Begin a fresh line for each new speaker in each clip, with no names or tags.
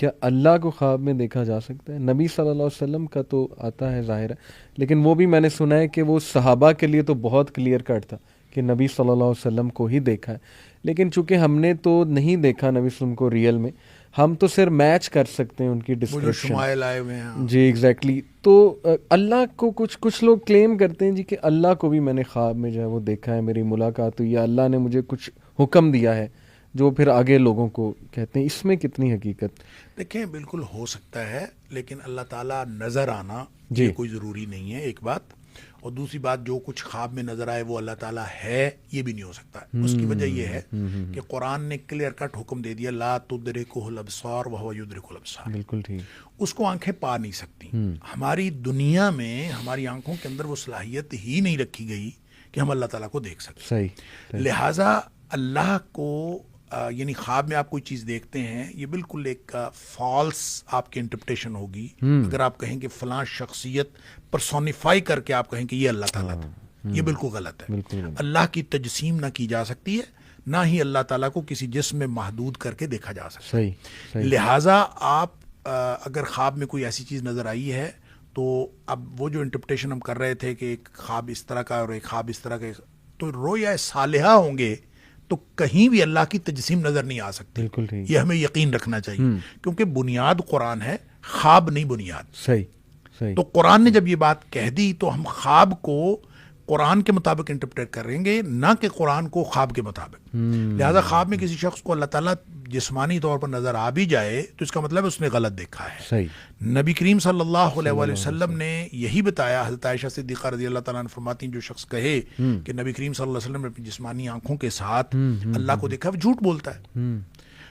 کیا اللہ کو خواب میں دیکھا جا سکتا ہے؟ نبی صلی اللہ علیہ وسلم کا تو آتا ہے ظاہر ہے، لیکن وہ بھی میں نے سنا ہے کہ وہ صحابہ کے لیے تو بہت کلیئر کٹ تھا کہ نبی صلی اللہ علیہ وسلم کو ہی دیکھا ہے، لیکن چونکہ ہم نے تو نہیں دیکھا نبی صلی اللہ علیہ وسلم کو ریئل میں، ہم تو صرف میچ کر سکتے ہیں ان کی
وہ جو
ڈسکرپشن.
شمائل آئے ہوئے ہیں.
جی ایگزیکٹلی. تو اللہ کو کچھ لوگ کلیم کرتے ہیں جی کہ اللہ کو بھی میں نے خواب میں جو ہے وہ دیکھا ہے، میری ملاقات ہوئی، یا اللہ نے مجھے کچھ حکم دیا ہے جو پھر آگے لوگوں کو کہتے ہیں. اس میں کتنی حقیقت؟
دیکھیں بالکل ہو سکتا ہے، لیکن اللہ تعالیٰ نظر آنا
جی.
یہ کوئی ضروری نہیں ہے، ایک بات. اور دوسری بات، جو کچھ خواب میں نظر آئے وہ اللہ تعالیٰ ہے، یہ بھی نہیں ہو سکتا. اس کی وجہ یہ ہے کہ قرآن نے کلیئر کٹ حکم دے دیا، لا تدرکہ الابصار وہو یدرک الابصار.
بالکل ٹھیک.
اس کو آنکھیں پا نہیں سکتی. ہماری دنیا میں ہماری آنکھوں کے اندر وہ صلاحیت ہی نہیں رکھی گئی کہ ہم اللہ تعالیٰ کو دیکھ سکیں.
صحیح.
لہٰذا اللہ کو یعنی خواب میں آپ کوئی چیز دیکھتے ہیں، یہ بالکل ایک فالس آپ کی انٹرپریٹیشن ہوگی. اگر آپ کہیں کہ فلاں شخصیت پرسونیفائی کر کے آپ کہیں کہ یہ اللہ تعالیٰ تھا، یہ بالکل غلط ہے. اللہ کی تجسیم نہ کی جا سکتی ہے، نہ ہی اللہ تعالیٰ کو کسی جسم میں محدود کر کے دیکھا جا سکتا ہے. لہٰذا آپ اگر خواب میں کوئی ایسی چیز نظر آئی ہے تو اب وہ جو انٹرپریٹیشن ہم کر رہے تھے کہ ایک خواب اس طرح کا اور ایک خواب اس طرح کا، تو رویا صالحہ ہوں گے تو کہیں بھی اللہ کی تجسیم نظر نہیں آ سکتی. یہ ہمیں یقین رکھنا چاہیے، کیونکہ بنیاد قرآن ہے، خواب نہیں بنیاد.
صحیح.
تو قرآن نے جب یہ بات کہہ دی تو ہم خواب کو قرآن کے مطابق انٹرپریٹ کریں گے، نہ کہ قرآن کو خواب کے مطابق. لہذا خواب میں کسی شخص کو اللہ تعالیٰ جسمانی طور پر نظر آ بھی جائے تو اس کا مطلب اس نے غلط دیکھا ہے.
صحیح.
نبی کریم صلی اللہ علیہ وآلہ وسلم نے یہی بتایا. حضرت عائشہ صدیقہ رضی اللہ تعالیٰ عنہ فرماتی ہیں، جو شخص کہے کہ نبی کریم صلی اللہ علیہ وسلم نے اپنی جسمانی آنکھوں کے ساتھ اللہ کو دیکھا، وہ جھوٹ بولتا ہے.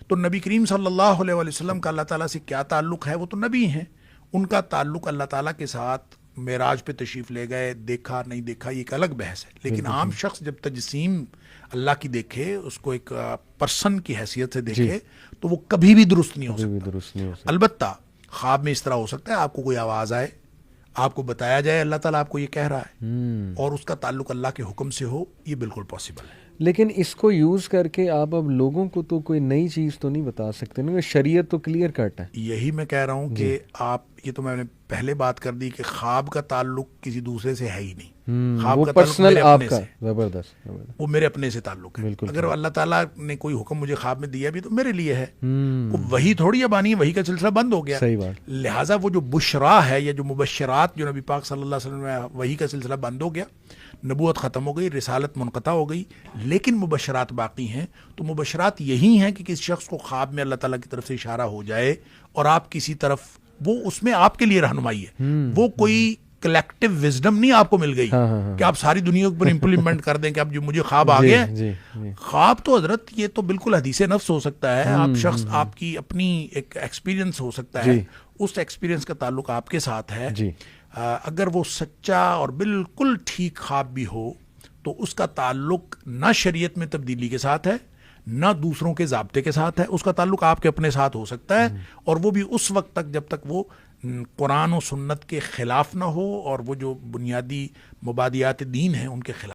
تو نبی کریم صلی اللہ علیہ وآلہ وسلم کا اللہ تعالیٰ سے کیا تعلق ہے؟ وہ تو نبی ہیں، ان کا تعلق اللہ تعالیٰ کے ساتھ معراج پہ تشریف لے گئے، دیکھا نہیں دیکھا یہ ایک الگ بحث ہے. لیکن عام شخص جب تجسیم اللہ کی دیکھے، اس کو ایک پرسن کی حیثیت سے دیکھے، تو وہ کبھی بھی درست نہیں ہو سکتا. البتہ خواب میں اس طرح ہو سکتا ہے، آپ کو کوئی آواز آئے، آپ کو بتایا جائے اللہ تعالیٰ آپ کو یہ کہہ رہا ہے، اور اس کا تعلق اللہ کے حکم سے ہو، یہ بالکل پاسبل ہے.
لیکن اس کو یوز کر کے آپ اب لوگوں کو تو کوئی نئی چیز تو نہیں بتا سکتے نا، شریعت تو کلیئر کٹ ہے.
یہی میں کہہ رہا ہوں کہ آپ، یہ تو میں نے پہلے بات کر دی کہ خواب کا تعلق کسی دوسرے سے ہے ہی نہیں. خواب کا
پرسنل
تعلق
آپ
میرے
کا.
اپنے سے،
زبردست.
وہ میرے اپنے سے تعلق ہے. اگر اللہ تعالیٰ نے کوئی حکم مجھے خواب میں دیا بھی تو میرے لیے ہے، وہی تھوڑی اب آنی ہے، وہی کا سلسلہ بند ہو گیا.
صحیح بات.
لہٰذا وہ جو بشرا ہے یا جو مبشرات جو نبی پاک صلی اللہ علیہ وسلم میں، وہی کا سلسلہ بند ہو گیا، نبوت ختم ہو گئی، رسالت منقطع ہو گئی، لیکن مبشرات باقی ہیں. تو مبشرات یہی ہیں کہ کسی شخص کو خواب میں اللہ تعالیٰ کی طرف سے اشارہ ہو جائے اور آپ کسی طرف، وہ اس میں آپ کے لیے رہنمائی ہے. وہ کوئی کلیکٹیو وزڈم نہیں آپ کو مل گئی کہ آپ ساری دنیا پر امپلیمنٹ کر دیں کہ اب جو مجھے خواب آ گیا ہے. خواب تو حضرت یہ تو بالکل حدیث نفس ہو سکتا ہے. آپ شخص، آپ کی اپنی ایک ایکسپیرینس ہو سکتا ہے، اس ایکسپیرینس کا تعلق آپ کے ساتھ ہے. اگر وہ سچا اور بالکل ٹھیک خواب بھی ہو تو اس کا تعلق نہ شریعت میں تبدیلی کے ساتھ ہے، نہ دوسروں کے ضابطے کے ساتھ ہے. اس کا تعلق آپ کے اپنے ساتھ ہو سکتا ہے، اور وہ بھی اس وقت تک جب تک وہ قرآن و سنت کے خلاف نہ ہو اور وہ جو بنیادی مبادیات دین ہیں ان کے خلاف.